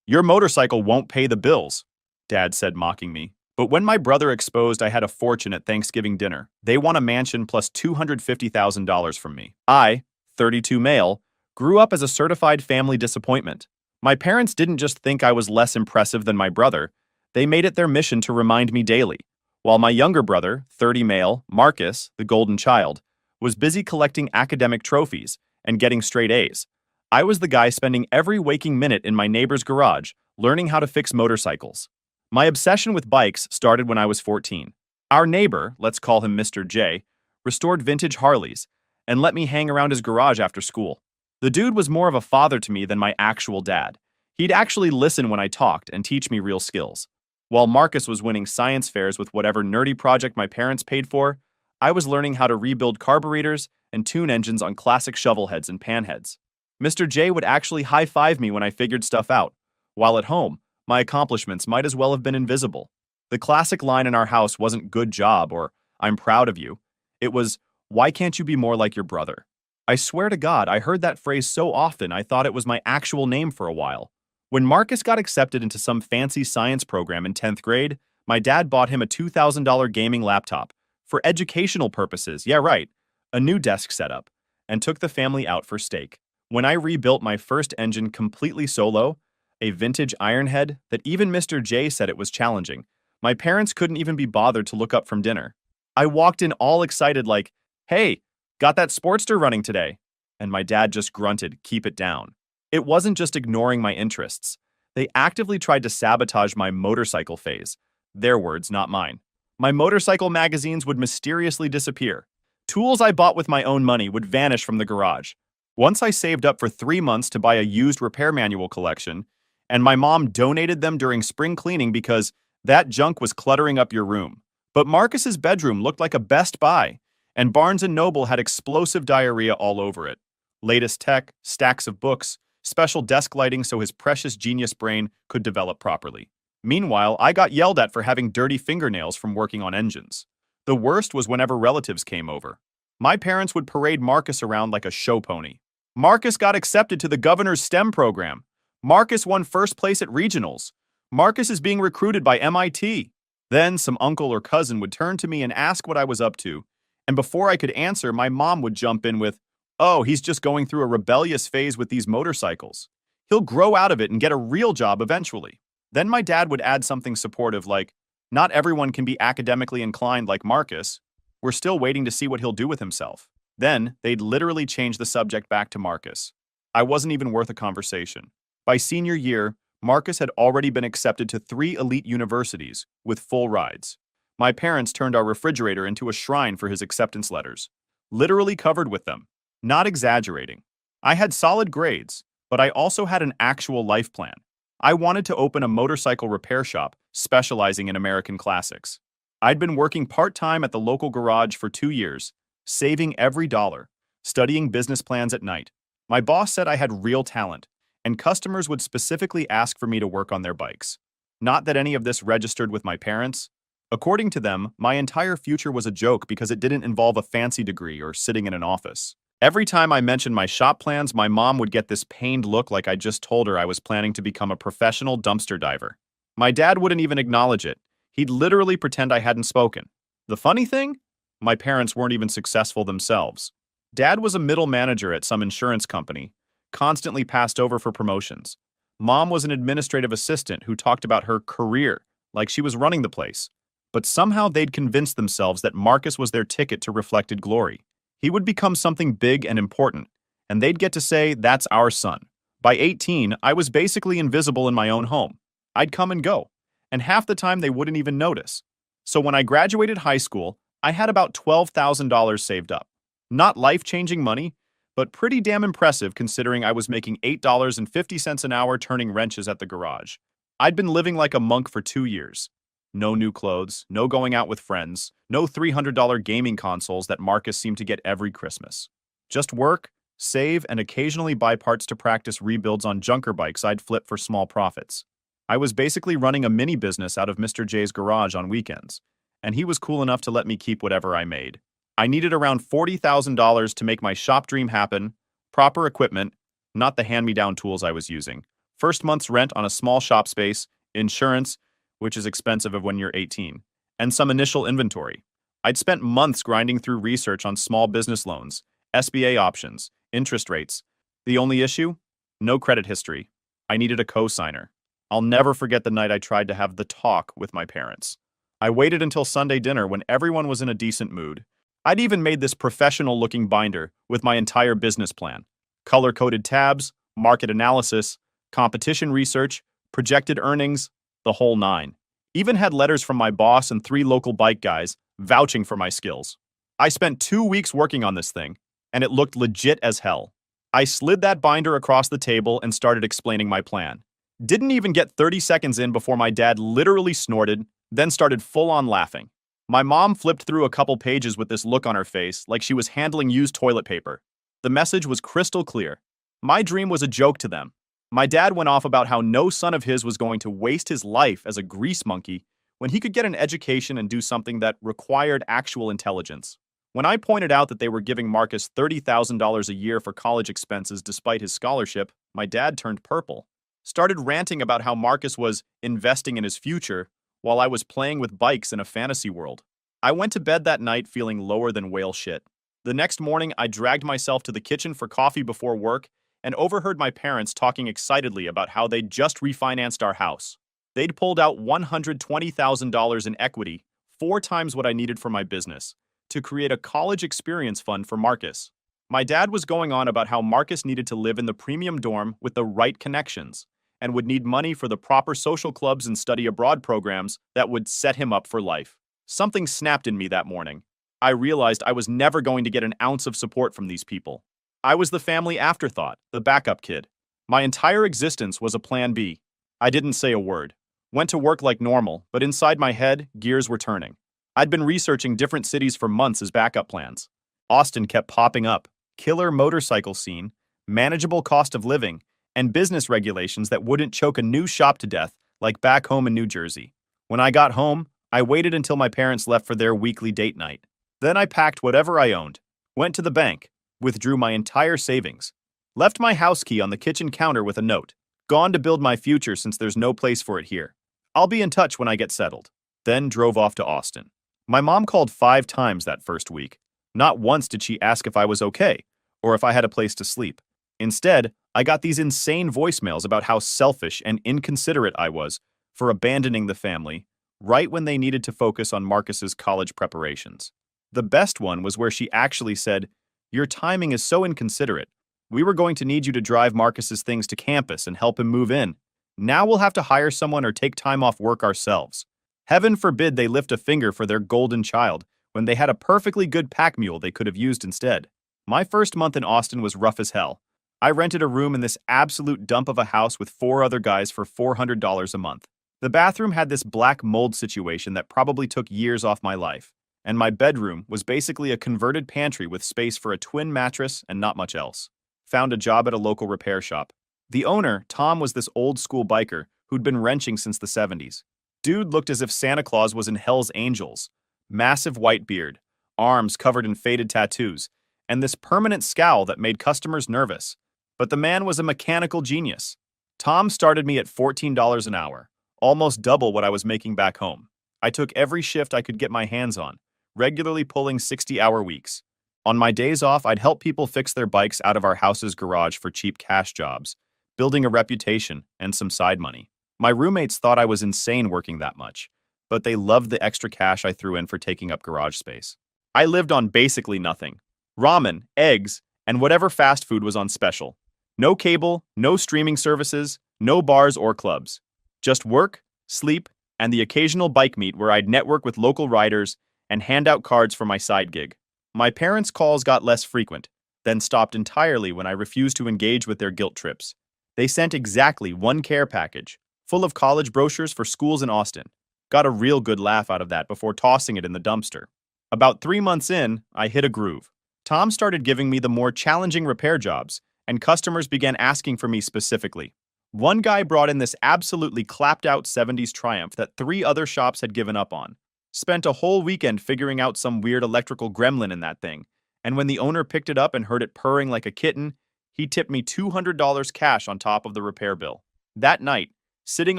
Your motorcycle won't pay the bills, Dad said, mocking me. But when my brother exposed I had a fortune at Thanksgiving dinner, they won a mansion plus $250,000 from me. I, 32 male, grew up as a certified family disappointment. My parents didn't just think I was less impressive than my brother, they made it their mission to remind me daily. While my younger brother, 30 male, Marcus, the golden child, was busy collecting academic trophies and getting straight A's, I was the guy spending every waking minute in my neighbor's garage learning how to fix motorcycles. My obsession with bikes started when I was 14. Our neighbor, let's call him Mr. J, restored vintage Harleys and let me hang around his garage after school. The dude was more of a father to me than my actual dad. He'd actually listen when I talked and teach me real skills. While Marcus was winning science fairs with whatever nerdy project my parents paid for, I was learning how to rebuild carburetors and tune engines on classic shovelheads and panheads. Mr. J would actually high-five me when I figured stuff out, while at home, my accomplishments might as well have been invisible. The classic line in our house wasn't "good job" or "I'm proud of you." It was, "Why can't you be more like your brother?" I swear to God, I heard that phrase so often I thought it was my actual name for a while. When Marcus got accepted into some fancy science program in 10th grade, my dad bought him a $2,000 gaming laptop for educational purposes, yeah right, a new desk setup, and took the family out for steak. When I rebuilt my first engine completely solo, a vintage Ironhead that even Mr. J said it was challenging, my parents couldn't even be bothered to look up from dinner. I walked in all excited like, "Hey, got that Sportster running today?" And my dad just grunted, "Keep it down." It wasn't just ignoring my interests. They actively tried to sabotage my motorcycle phase. Their words, not mine. My motorcycle magazines would mysteriously disappear. Tools I bought with my own money would vanish from the garage. Once I saved up for 3 months to buy a used repair manual collection, and my mom donated them during spring cleaning because that junk was cluttering up your room. But Marcus's bedroom looked like a Best Buy, and Barnes & Noble had explosive diarrhea all over it. Latest tech, stacks of books, special desk lighting so his precious genius brain could develop properly. Meanwhile, I got yelled at for having dirty fingernails from working on engines. The worst was whenever relatives came over. My parents would parade Marcus around like a show pony. Marcus got accepted to the governor's STEM program. Marcus won first place at regionals. Marcus is being recruited by MIT. Then some uncle or cousin would turn to me and ask what I was up to. And before I could answer, my mom would jump in with, "Oh, he's just going through a rebellious phase with these motorcycles. He'll grow out of it and get a real job eventually." Then my dad would add something supportive like, "Not everyone can be academically inclined like Marcus. We're still waiting to see what he'll do with himself." Then they'd literally change the subject back to Marcus. I wasn't even worth a conversation. By senior year, Marcus had already been accepted to 3 elite universities with full rides. My parents turned our refrigerator into a shrine for his acceptance letters, literally covered with them. Not exaggerating. I had solid grades, but I also had an actual life plan. I wanted to open a motorcycle repair shop specializing in American classics. I'd been working part-time at the local garage for 2 years, saving every dollar, studying business plans at night. My boss said I had real talent, and customers would specifically ask for me to work on their bikes. Not that any of this registered with my parents. According to them, my entire future was a joke because it didn't involve a fancy degree or sitting in an office. Every time I mentioned my shop plans, my mom would get this pained look like I just told her I was planning to become a professional dumpster diver. My dad wouldn't even acknowledge it. He'd literally pretend I hadn't spoken. The funny thing? My parents weren't even successful themselves. Dad was a middle manager at some insurance company, constantly passed over for promotions. Mom was an administrative assistant who talked about her career like she was running the place. But somehow they'd convinced themselves that Marcus was their ticket to reflected glory. He would become something big and important, and they'd get to say, "That's our son." By 18, I was basically invisible in my own home. I'd come and go, and half the time they wouldn't even notice. So when I graduated high school, I had about $12,000 saved up. Not life-changing money, but pretty damn impressive considering I was making $8.50 an hour turning wrenches at the garage. I'd been living like a monk for 2 years. No new clothes, no going out with friends, no $300 gaming consoles that Marcus seemed to get every Christmas. Just work, save, and occasionally buy parts to practice rebuilds on junker bikes I'd flip for small profits. I was basically running a mini business out of Mr. J's garage on weekends, and he was cool enough to let me keep whatever I made. I needed around $40,000 to make my shop dream happen, proper equipment, not the hand-me-down tools I was using, first month's rent on a small shop space, insurance, which is expensive when you're 18, and some initial inventory. I'd spent months grinding through research on small business loans, SBA options, interest rates. The only issue? No credit history. I needed a cosigner. I'll never forget the night I tried to have the talk with my parents. I waited until Sunday dinner when everyone was in a decent mood. I'd even made this professional-looking binder with my entire business plan. Color-coded tabs, market analysis, competition research, projected earnings, the whole nine. Even had letters from my boss and 3 local bike guys vouching for my skills. I spent 2 weeks working on this thing, and it looked legit as hell. I slid that binder across the table and started explaining my plan. Didn't even get 30 seconds in before my dad literally snorted, then started full-on laughing. My mom flipped through a couple pages with this look on her face like she was handling used toilet paper. The message was crystal clear. My dream was a joke to them. My dad went off about how no son of his was going to waste his life as a grease monkey when he could get an education and do something that required actual intelligence. When I pointed out that they were giving Marcus $30,000 a year for college expenses despite his scholarship, my dad turned purple. Started ranting about how Marcus was investing in his future while I was playing with bikes in a fantasy world. I went to bed that night feeling lower than whale shit. The next morning, I dragged myself to the kitchen for coffee before work and overheard my parents talking excitedly about how they'd just refinanced our house. They'd pulled out $120,000 in equity, 4 times what I needed for my business, to create a college experience fund for Marcus. My dad was going on about how Marcus needed to live in the premium dorm with the right connections and would need money for the proper social clubs and study abroad programs that would set him up for life. Something snapped in me that morning. I realized I was never going to get an ounce of support from these people. I was the family afterthought, the backup kid. My entire existence was a plan B. I didn't say a word. Went to work like normal, but inside my head, gears were turning. I'd been researching different cities for months as backup plans. Austin kept popping up. Killer motorcycle scene, manageable cost of living, and business regulations that wouldn't choke a new shop to death like back home in New Jersey. When I got home, I waited until my parents left for their weekly date night. Then I packed whatever I owned, went to the bank, withdrew my entire savings, left my house key on the kitchen counter with a note. Gone to build my future since there's no place for it here. I'll be in touch when I get settled. Then drove off to Austin. My mom called 5 times that first week. Not once did she ask if I was okay, or if I had a place to sleep. Instead, I got these insane voicemails about how selfish and inconsiderate I was for abandoning the family right when they needed to focus on Marcus's college preparations. The best one was where she actually said, "Your timing is so inconsiderate. We were going to need you to drive Marcus's things to campus and help him move in. Now we'll have to hire someone or take time off work ourselves." Heaven forbid they lift a finger for their golden child when they had a perfectly good pack mule they could have used instead. My first month in Austin was rough as hell. I rented a room in this absolute dump of a house with 4 other guys for $400 a month. The bathroom had this black mold situation that probably took years off my life, and my bedroom was basically a converted pantry with space for a twin mattress and not much else. Found a job at a local repair shop. The owner, Tom, was this old-school biker who'd been wrenching since the 70s. Dude looked as if Santa Claus was in Hell's Angels. Massive white beard, arms covered in faded tattoos, and this permanent scowl that made customers nervous. But the man was a mechanical genius. Tom started me at $14 an hour, almost double what I was making back home. I took every shift I could get my hands on, regularly pulling 60-hour weeks. On my days off, I'd help people fix their bikes out of our house's garage for cheap cash jobs, building a reputation and some side money. My roommates thought I was insane working that much, but they loved the extra cash I threw in for taking up garage space. I lived on basically nothing. Ramen, eggs, and whatever fast food was on special. No cable, no streaming services, no bars or clubs. Just work, sleep, and the occasional bike meet where I'd network with local riders and hand out cards for my side gig. My parents' calls got less frequent, then stopped entirely when I refused to engage with their guilt trips. They sent exactly 1 care package, full of college brochures for schools in Austin. Got a real good laugh out of that before tossing it in the dumpster. About 3 months in, I hit a groove. Tom started giving me the more challenging repair jobs, and customers began asking for me specifically. One guy brought in this absolutely clapped-out 70s Triumph that 3 other shops had given up on. Spent a whole weekend figuring out some weird electrical gremlin in that thing, and when the owner picked it up and heard it purring like a kitten, he tipped me $200 cash on top of the repair bill. That night, sitting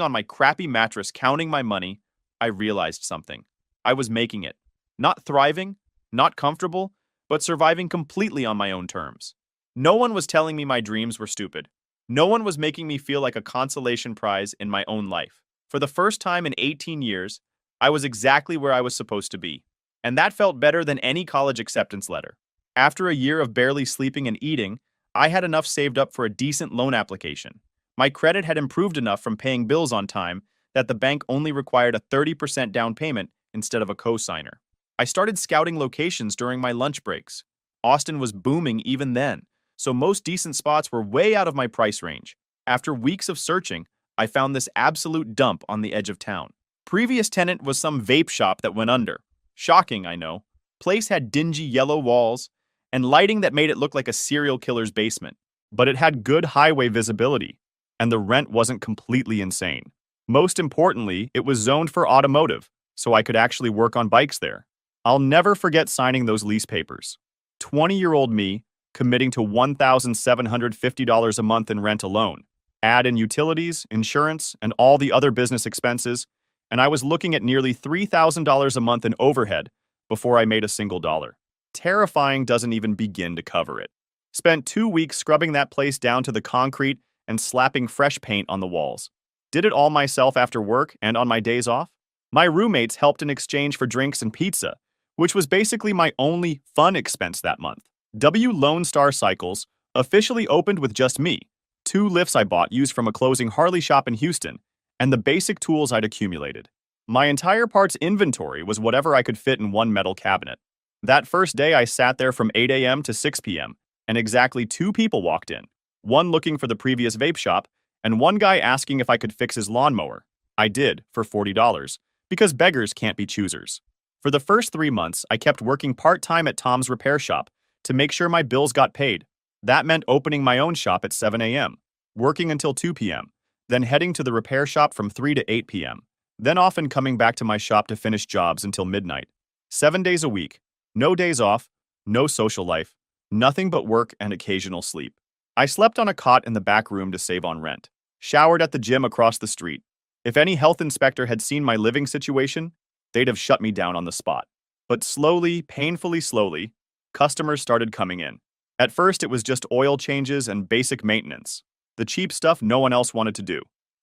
on my crappy mattress counting my money, I realized something. I was making it. Not thriving, not comfortable, but surviving completely on my own terms. No one was telling me my dreams were stupid. No one was making me feel like a consolation prize in my own life. For the first time in 18 years, I was exactly where I was supposed to be. And that felt better than any college acceptance letter. After a year of barely sleeping and eating, I had enough saved up for a decent loan application. My credit had improved enough from paying bills on time that the bank only required a 30% down payment instead of a cosigner. I started scouting locations during my lunch breaks. Austin was booming even then, so most decent spots were way out of my price range. After weeks of searching, I found this absolute dump on the edge of town. Previous tenant was some vape shop that went under. Shocking, I know. Place had dingy yellow walls and lighting that made it look like a serial killer's basement. But it had good highway visibility, and the rent wasn't completely insane. Most importantly, it was zoned for automotive, so I could actually work on bikes there. I'll never forget signing those lease papers. 20-year-old me committing to $1,750 a month in rent alone. Add in utilities, insurance, and all the other business expenses, and I was looking at nearly $3,000 a month in overhead before I made a single dollar. Terrifying doesn't even begin to cover it. Spent 2 weeks scrubbing that place down to the concrete and slapping fresh paint on the walls. Did it all myself after work and on my days off. My roommates helped in exchange for drinks and pizza, which was basically my only fun expense that month. W Lone Star Cycles officially opened with just me, 2 lifts I bought used from a closing Harley shop in Houston, and the basic tools I'd accumulated. My entire parts inventory was whatever I could fit in one metal cabinet. That first day I sat there from 8 a.m. to 6 p.m., and exactly 2 people walked in, one looking for the previous vape shop, and one guy asking if I could fix his lawnmower. I did, for $40, because beggars can't be choosers. For the first 3 months, I kept working part-time at Tom's repair shop to make sure my bills got paid. That meant opening my own shop at 7 a.m., working until 2 p.m., then heading to the repair shop from 3 to 8 p.m., then often coming back to my shop to finish jobs until midnight. 7 days a week, no days off, no social life, nothing but work and occasional sleep. I slept on a cot in the back room to save on rent, showered at the gym across the street. If any health inspector had seen my living situation, they'd have shut me down on the spot. But slowly, painfully slowly, customers started coming in. At first, it was just oil changes and basic maintenance, the cheap stuff no one else wanted to do.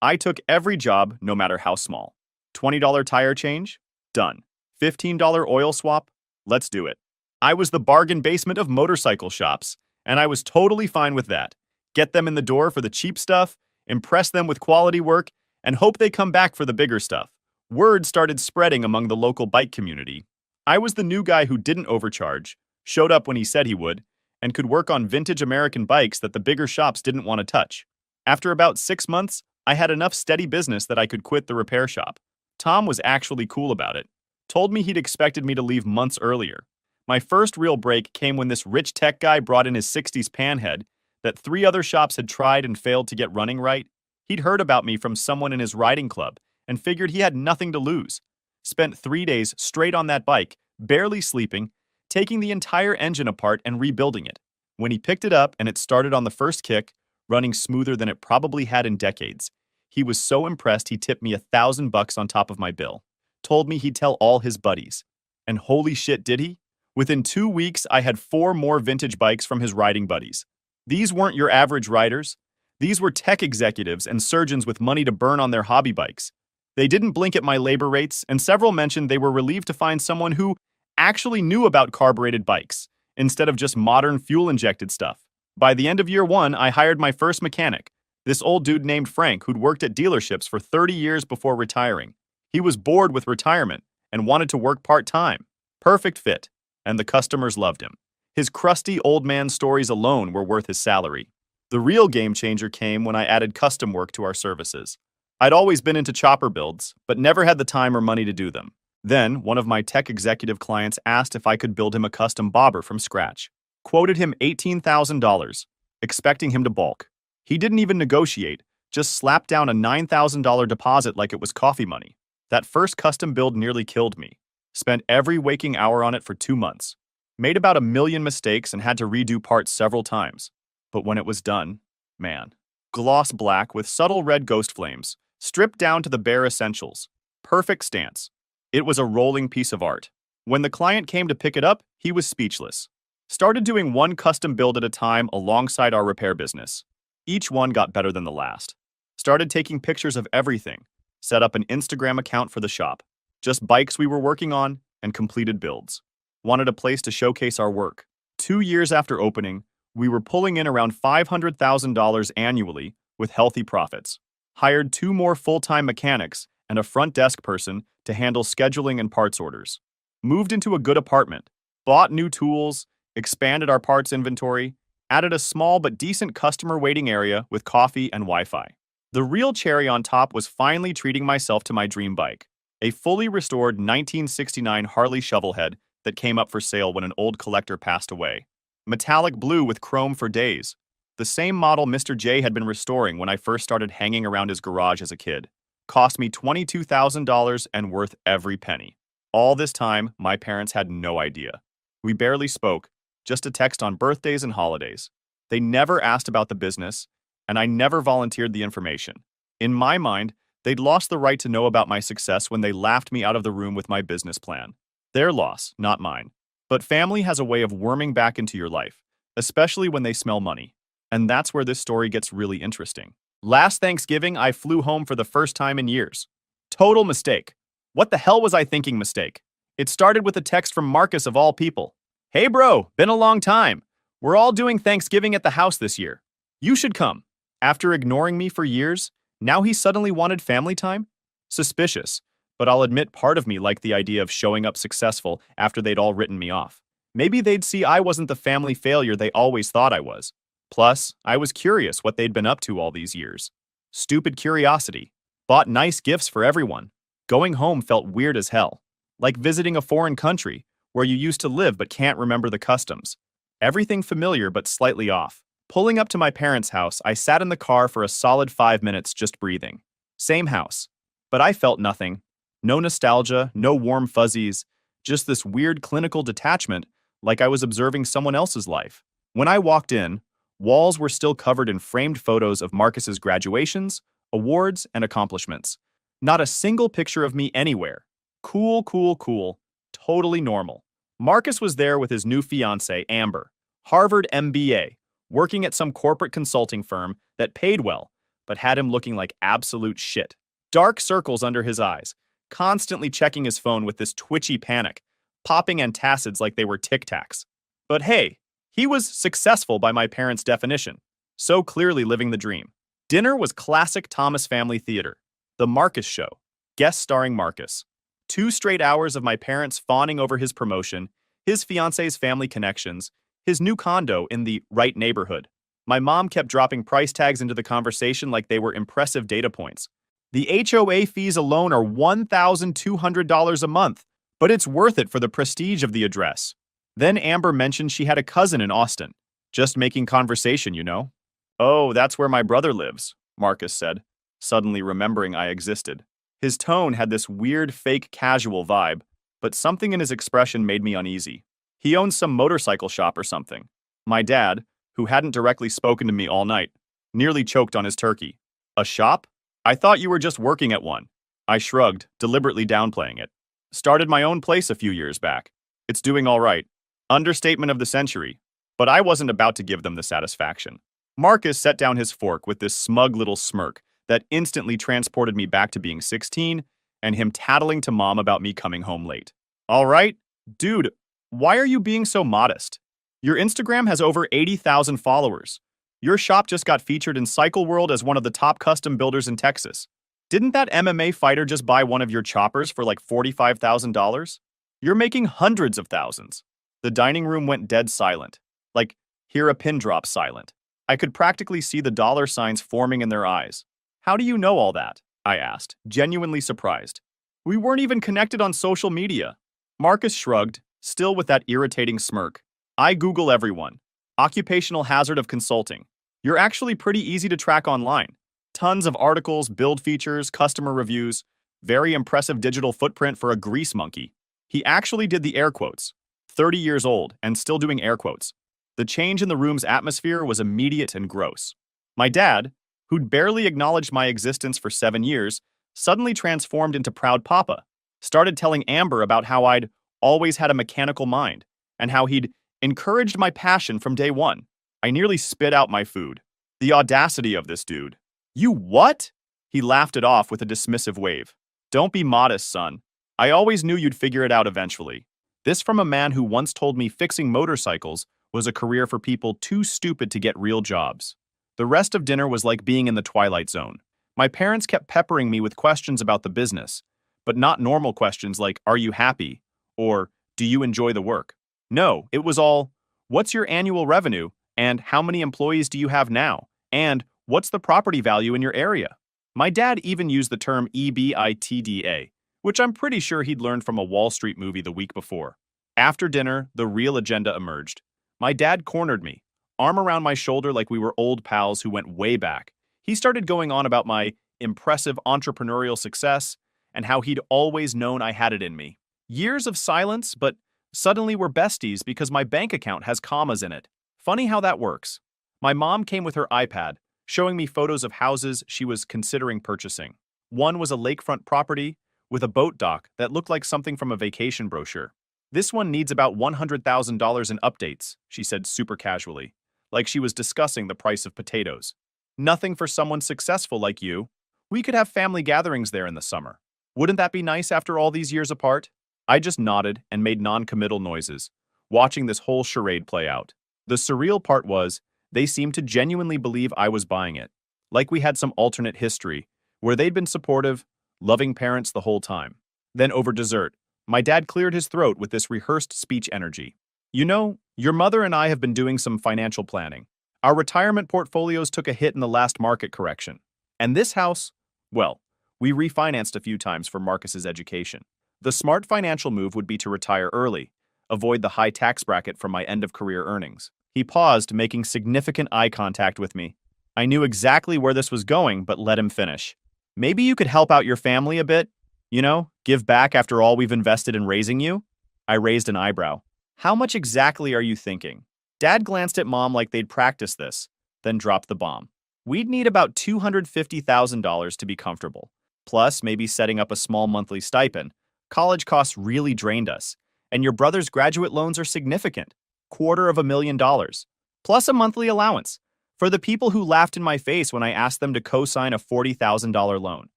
I took every job, no matter how small. $20 tire change? Done. $15 oil swap? Let's do it. I was the bargain basement of motorcycle shops, and I was totally fine with that. Get them in the door for the cheap stuff, impress them with quality work, and hope they come back for the bigger stuff. Word started spreading among the local bike community. I was the new guy who didn't overcharge, showed up when he said he would, and could work on vintage American bikes that the bigger shops didn't want to touch. After about 6 months, I had enough steady business that I could quit the repair shop. Tom was actually cool about it. Told me he'd expected me to leave months earlier. My first real break came when this rich tech guy brought in his 60s panhead that 3 other shops had tried and failed to get running right. He'd heard about me from someone in his riding club and figured he had nothing to lose. Spent 3 days straight on that bike, barely sleeping, taking the entire engine apart and rebuilding it. When he picked it up and it started on the first kick, running smoother than it probably had in decades, he was so impressed he tipped me $1,000 on top of my bill. Told me he'd tell all his buddies. And holy shit, did he? Within 2 weeks, I had 4 more vintage bikes from his riding buddies. These weren't your average riders. These were tech executives and surgeons with money to burn on their hobby bikes. They didn't blink at my labor rates, and several mentioned they were relieved to find someone who actually knew about carbureted bikes, instead of just modern fuel-injected stuff. By the end of year 1, I hired my first mechanic, this old dude named Frank who'd worked at dealerships for 30 years before retiring. He was bored with retirement and wanted to work part-time. Perfect fit, and the customers loved him. His crusty old man stories alone were worth his salary. The real game changer came when I added custom work to our services. I'd always been into chopper builds, but never had the time or money to do them. Then, one of my tech executive clients asked if I could build him a custom bobber from scratch. Quoted him $18,000, expecting him to balk. He didn't even negotiate, just slapped down a $9,000 deposit like it was coffee money. That first custom build nearly killed me. Spent every waking hour on it for 2 months. Made about 1 million mistakes and had to redo parts several times. But when it was done, man, Gloss black with subtle red ghost flames, stripped down to the bare essentials. Perfect stance. It was a rolling piece of art. When the client came to pick it up, he was speechless. Started doing one custom build at a time alongside our repair business. Each one got better than the last. Started taking pictures of everything. Set up an Instagram account for the shop. Just bikes we were working on and completed builds. Wanted a place to showcase our work. 2 years after opening, we were pulling in around $500,000 annually with healthy profits. Hired 2 more full-time mechanics and a front desk person to handle scheduling and parts orders. Moved into a good apartment. Bought new tools, expanded our parts inventory, added a small but decent customer waiting area with coffee and Wi-Fi. The real cherry on top was finally treating myself to my dream bike, a fully restored 1969 Harley Shovelhead that came up for sale when an old collector passed away. Metallic blue with chrome for days. The same model Mr. J had been restoring when I first started hanging around his garage as a kid. Cost me $22,000 and worth every penny. All this time, my parents had no idea. We barely spoke, just a text on birthdays and holidays. They never asked about the business, and I never volunteered the information. In my mind, they'd lost the right to know about my success when they laughed me out of the room with my business plan. Their loss, not mine. But family has a way of worming back into your life, especially when they smell money. And that's where this story gets really interesting. Last Thanksgiving, I flew home for the first time in years. Total mistake. What the hell was I thinking mistake? It started with a text from Marcus of all people. Hey bro, been a long time. We're all doing Thanksgiving at the house this year. You should come. After ignoring me for years, now he suddenly wanted family time? Suspicious, but I'll admit part of me liked the idea of showing up successful after they'd all written me off. Maybe they'd see I wasn't the family failure they always thought I was. Plus, I was curious what they'd been up to all these years. Stupid curiosity. Bought nice gifts for everyone. Going home felt weird as hell. Like visiting a foreign country, where you used to live but can't remember the customs. Everything familiar but slightly off. Pulling up to my parents' house, I sat in the car for a solid 5 minutes just breathing. Same house. But I felt nothing. No nostalgia, no warm fuzzies, just this weird clinical detachment, like I was observing someone else's life. When I walked in, walls were still covered in framed photos of Marcus's graduations, awards, and accomplishments. Not a single picture of me anywhere. Cool, cool, cool. Totally normal. Marcus was there with his new fiancée, Amber. Harvard MBA, working at some corporate consulting firm that paid well, but had him looking like absolute shit. Dark circles under his eyes, constantly checking his phone with this twitchy panic, popping antacids like they were Tic Tacs. But hey, he was successful by my parents' definition, so clearly living the dream. Dinner was classic Thomas Family Theater. The Marcus Show, guest starring Marcus. 2 straight hours of my parents fawning over his promotion, his fiancée's family connections, his new condo in the right neighborhood. My mom kept dropping price tags into the conversation like they were impressive data points. The HOA fees alone are $1,200 a month, but it's worth it for the prestige of the address. Then Amber mentioned she had a cousin in Austin. Just making conversation, you know. Oh, that's where my brother lives, Marcus said, suddenly remembering I existed. His tone had this weird fake casual vibe, but something in his expression made me uneasy. He owns some motorcycle shop or something. My dad, who hadn't directly spoken to me all night, nearly choked on his turkey. A shop? I thought you were just working at one. I shrugged, deliberately downplaying it. Started my own place a few years back. It's doing all right. Understatement of the century. But I wasn't about to give them the satisfaction. Marcus set down his fork with this smug little smirk that instantly transported me back to being 16 and him tattling to mom about me coming home late. All right, dude, why are you being so modest? Your Instagram has over 80,000 followers. Your shop just got featured in Cycle World as one of the top custom builders in Texas. Didn't that MMA fighter just buy one of your choppers for like $45,000? You're making hundreds of thousands. The dining room went dead silent. Like, hear a pin drop silent. I could practically see the dollar signs forming in their eyes. How do you know all that? I asked, genuinely surprised. We weren't even connected on social media. Marcus shrugged, still with that irritating smirk. I Google everyone. Occupational hazard of consulting. You're actually pretty easy to track online. Tons of articles, build features, customer reviews. Very impressive digital footprint for a grease monkey. He actually did the air quotes. 30 years old and still doing air quotes. The change in the room's atmosphere was immediate and gross. My dad, who'd barely acknowledged my existence for 7 years, suddenly transformed into proud papa, started telling Amber about how I'd always had a mechanical mind and how he'd encouraged my passion from day one. I nearly spit out my food. The audacity of this dude. You what? He laughed it off with a dismissive wave. Don't be modest, son. I always knew you'd figure it out eventually. This from a man who once told me fixing motorcycles was a career for people too stupid to get real jobs. The rest of dinner was like being in the Twilight Zone. My parents kept peppering me with questions about the business, but not normal questions like, are you happy? Or, do you enjoy the work? No, it was all, what's your annual revenue? And how many employees do you have now? And what's the property value in your area? My dad even used the term EBITDA, which I'm pretty sure he'd learned from a Wall Street movie the week before. After dinner, the real agenda emerged. My dad cornered me, arm around my shoulder like we were old pals who went way back. He started going on about my impressive entrepreneurial success and how he'd always known I had it in me. Years of silence, but suddenly we're besties because my bank account has commas in it. Funny how that works. My mom came with her iPad, showing me photos of houses she was considering purchasing. One was a lakefront property with a boat dock that looked like something from a vacation brochure. This one needs about $100,000 in updates, she said super casually, like she was discussing the price of potatoes. Nothing for someone successful like you. We could have family gatherings there in the summer. Wouldn't that be nice after all these years apart? I just nodded and made non-committal noises, watching this whole charade play out. The surreal part was, they seemed to genuinely believe I was buying it, like we had some alternate history, where they'd been supportive, loving parents the whole time. Then over dessert, my dad cleared his throat with this rehearsed speech energy. You know, your mother and I have been doing some financial planning. Our retirement portfolios took a hit in the last market correction. And this house, well, we refinanced a few times for Marcus's education. The smart financial move would be to retire early, avoid the high tax bracket from my end-of-career earnings. He paused, making significant eye contact with me. I knew exactly where this was going, but let him finish. Maybe you could help out your family a bit? You know, give back after all we've invested in raising you? I raised an eyebrow. How much exactly are you thinking? Dad glanced at Mom like they'd practiced this, then dropped the bomb. We'd need about $250,000 to be comfortable. Plus, maybe setting up a small monthly stipend. College costs really drained us, and your brother's graduate loans are significant. $250,000, plus a monthly allowance. For the people who laughed in my face when I asked them to co-sign a $40,000 loan.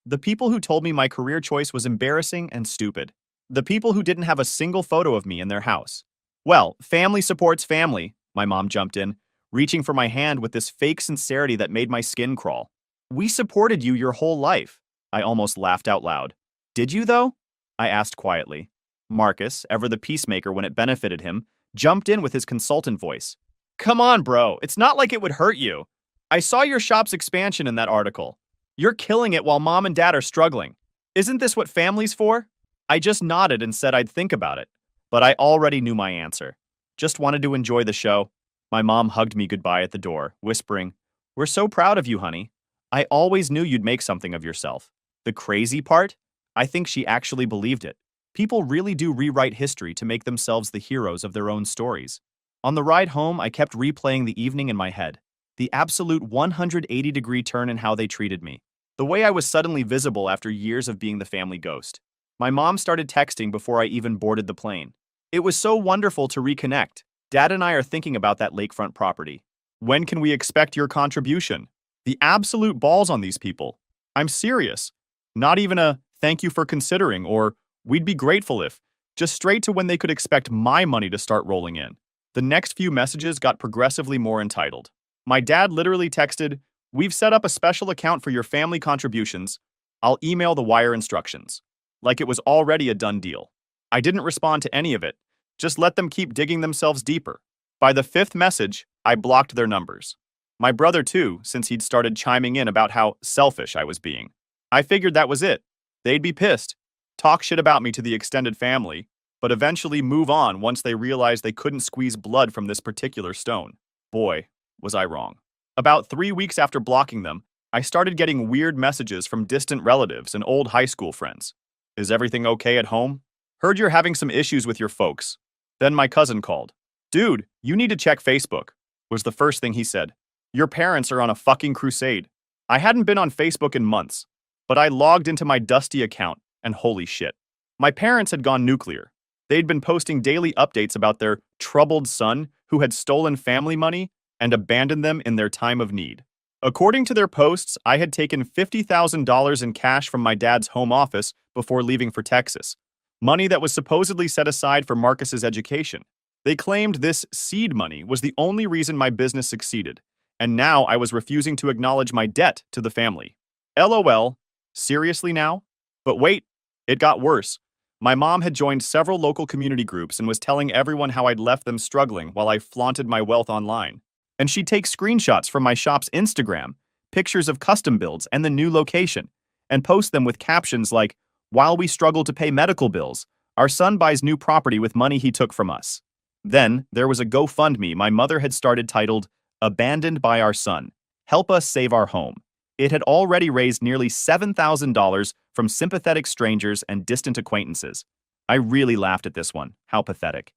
The people who told me my career choice was embarrassing and stupid. The people who didn't have a single photo of me in their house. Well, family supports family, my mom jumped in, reaching for my hand with this fake sincerity that made my skin crawl. We supported you your whole life. I almost laughed out loud. Did you, though? I asked quietly. Marcus, ever the peacemaker when it benefited him, jumped in with his consultant voice. Come on, bro. It's not like it would hurt you. I saw your shop's expansion in that article. You're killing it while mom and dad are struggling. Isn't this what family's for? I just nodded and said I'd think about it. But I already knew my answer. Just wanted to enjoy the show. My mom hugged me goodbye at the door, whispering, We're so proud of you, honey. I always knew you'd make something of yourself. The crazy part? I think she actually believed it. People really do rewrite history to make themselves the heroes of their own stories. On the ride home, I kept replaying the evening in my head. The absolute 180-degree turn in how they treated me. The way I was suddenly visible after years of being the family ghost. My mom started texting before I even boarded the plane. It was so wonderful to reconnect. Dad and I are thinking about that lakefront property. When can we expect your contribution? The absolute balls on these people. I'm serious. Not even a thank you for considering or we'd be grateful if, just straight to when they could expect my money to start rolling in. The next few messages got progressively more entitled. My dad literally texted, We've set up a special account for your family contributions. I'll email the wire instructions. Like it was already a done deal. I didn't respond to any of it. Just let them keep digging themselves deeper. By the fifth message, I blocked their numbers. My brother too, since he'd started chiming in about how selfish I was being. I figured that was it. They'd be pissed, talk shit about me to the extended family, but eventually move on once they realized they couldn't squeeze blood from this particular stone. Boy, was I wrong. About 3 weeks after blocking them, I started getting weird messages from distant relatives and old high school friends. Is everything okay at home? Heard you're having some issues with your folks. Then my cousin called. Dude, you need to check Facebook, was the first thing he said. Your parents are on a fucking crusade. I hadn't been on Facebook in months, but I logged into my dusty account, and holy shit. My parents had gone nuclear. They'd been posting daily updates about their troubled son who had stolen family money and abandoned them in their time of need. According to their posts, I had taken $50,000 in cash from my dad's home office before leaving for Texas, money that was supposedly set aside for Marcus's education. They claimed this seed money was the only reason my business succeeded, and now I was refusing to acknowledge my debt to the family. LOL, seriously now? But wait, it got worse. My mom had joined several local community groups and was telling everyone how I'd left them struggling while I flaunted my wealth online. And she'd take screenshots from my shop's Instagram, pictures of custom builds and the new location, and post them with captions like, "While we struggle to pay medical bills, our son buys new property with money he took from us." Then, there was a GoFundMe my mother had started titled, "Abandoned by Our Son. Help Us Save Our Home." It had already raised nearly $7,000 from sympathetic strangers and distant acquaintances. I really laughed at this one. How pathetic.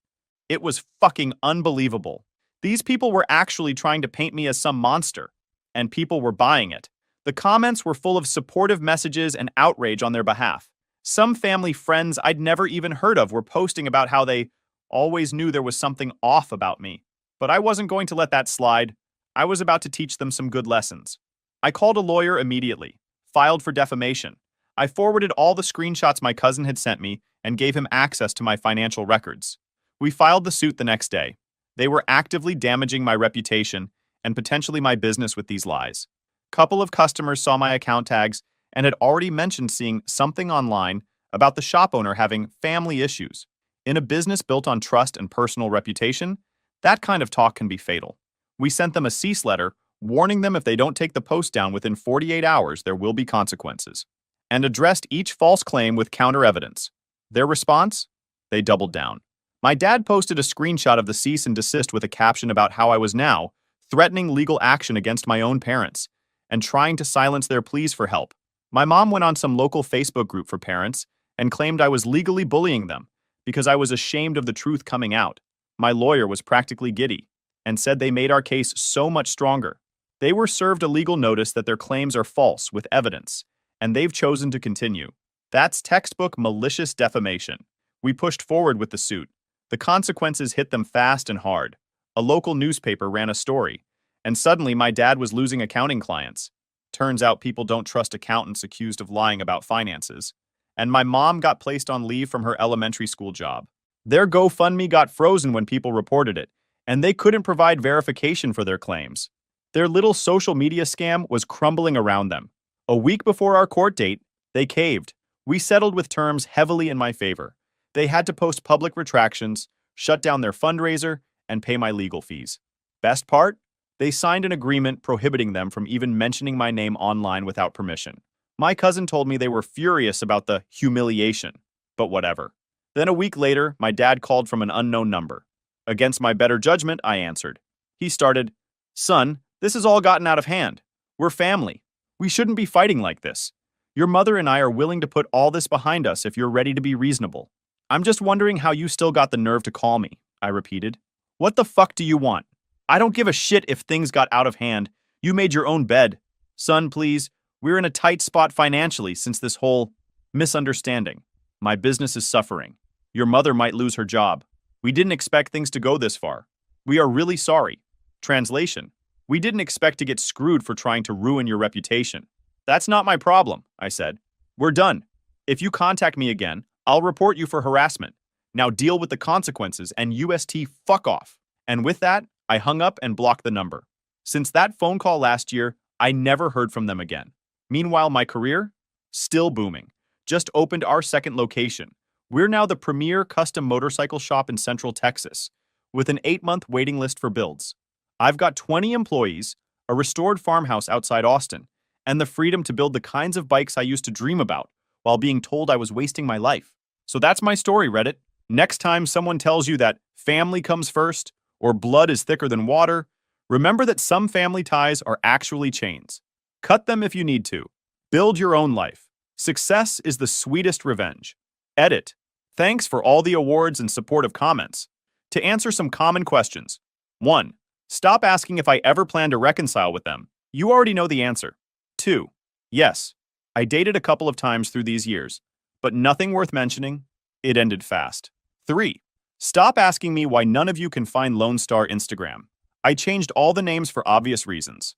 It was fucking unbelievable. These people were actually trying to paint me as some monster, and people were buying it. The comments were full of supportive messages and outrage on their behalf. Some family friends I'd never even heard of were posting about how they always knew there was something off about me. But I wasn't going to let that slide. I was about to teach them some good lessons. I called a lawyer immediately, filed for defamation. I forwarded all the screenshots my cousin had sent me and gave him access to my financial records. We filed the suit the next day. They were actively damaging my reputation and potentially my business with these lies. Couple of customers saw my account tags and had already mentioned seeing something online about the shop owner having family issues. In a business built on trust and personal reputation, that kind of talk can be fatal. We sent them a cease letter warning them if they don't take the post down within 48 hours, there will be consequences, and addressed each false claim with counter evidence. Their response? They doubled down. My dad posted a screenshot of the cease and desist with a caption about how I was now threatening legal action against my own parents and trying to silence their pleas for help. My mom went on some local Facebook group for parents and claimed I was legally bullying them because I was ashamed of the truth coming out. My lawyer was practically giddy and said they made our case so much stronger. They were served a legal notice that their claims are false with evidence, and they've chosen to continue. That's textbook malicious defamation. We pushed forward with the suit. The consequences hit them fast and hard. A local newspaper ran a story, and suddenly my dad was losing accounting clients. Turns out people don't trust accountants accused of lying about finances. And my mom got placed on leave from her elementary school job. Their GoFundMe got frozen when people reported it, and they couldn't provide verification for their claims. Their little social media scam was crumbling around them. A week before our court date, they caved. We settled with terms heavily in my favor. They had to post public retractions, shut down their fundraiser, and pay my legal fees. Best part? They signed an agreement prohibiting them from even mentioning my name online without permission. My cousin told me they were furious about the humiliation, but whatever. Then a week later, my dad called from an unknown number. Against my better judgment, I answered. He started, "Son, this has all gotten out of hand. We're family. We shouldn't be fighting like this. Your mother and I are willing to put all this behind us if you're ready to be reasonable. I'm just wondering how you still got the nerve to call me," I repeated. "What the fuck do you want? I don't give a shit if things got out of hand. You made your own bed. Son, please, we're in a tight spot financially since this whole misunderstanding. My business is suffering. Your mother might lose her job. We didn't expect things to go this far. We are really sorry." Translation: we didn't expect to get screwed for trying to ruin your reputation. "That's not my problem," I said. "We're done. If you contact me again, I'll report you for harassment. Now deal with the consequences and UST fuck off." And with that, I hung up and blocked the number. Since that phone call last year, I never heard from them again. Meanwhile, my career? Still booming. Just opened our second location. We're now the premier custom motorcycle shop in Central Texas, with an 8-month waiting list for builds. I've got 20 employees, a restored farmhouse outside Austin, and the freedom to build the kinds of bikes I used to dream about while being told I was wasting my life. So that's my story, Reddit. Next time someone tells you that family comes first or blood is thicker than water, remember that some family ties are actually chains. Cut them if you need to. Build your own life. Success is the sweetest revenge. Edit. Thanks for all the awards and supportive comments. To answer some common questions. 1. Stop asking if I ever plan to reconcile with them. You already know the answer. 2. Yes, I dated a couple of times through these years, but nothing worth mentioning. It ended fast. 3. Stop asking me why none of you can find Lone Star Instagram. I changed all the names for obvious reasons.